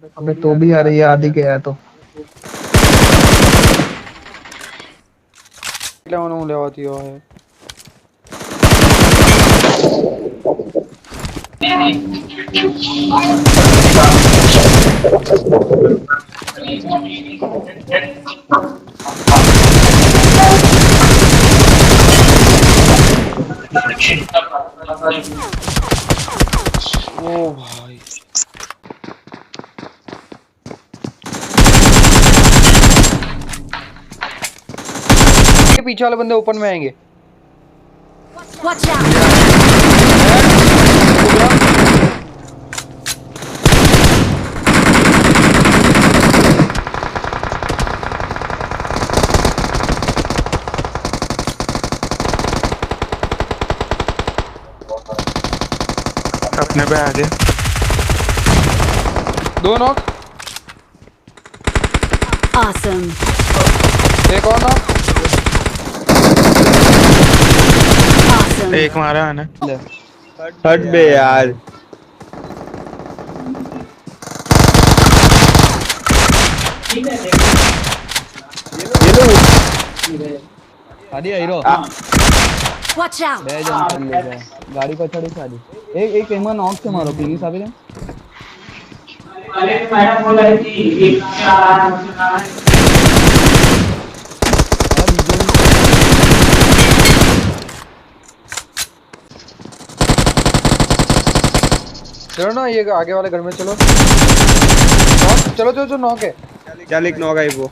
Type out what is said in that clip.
अबे तो भी आ रही है आधी के है तो लेवाती हो है ओ भाई पीछे वाले बंदे ओपन में आएंगे Watch out! अपने पे आ गए दो नॉक Awesome! एक और नॉक Awesome! एक मारा है ना हट बे यार सादी हीरो Watch out! ले जन कर ले जा गाड़ी को चढ़ी सादी एक एमा नॉक से मारो पीली साबिर अरे मैडम बोल रही थी एक आ रहा है चलो ना ये आगे वाले घर में चलो चलो चलो जो नॉक है क्या लिख नॉक है वो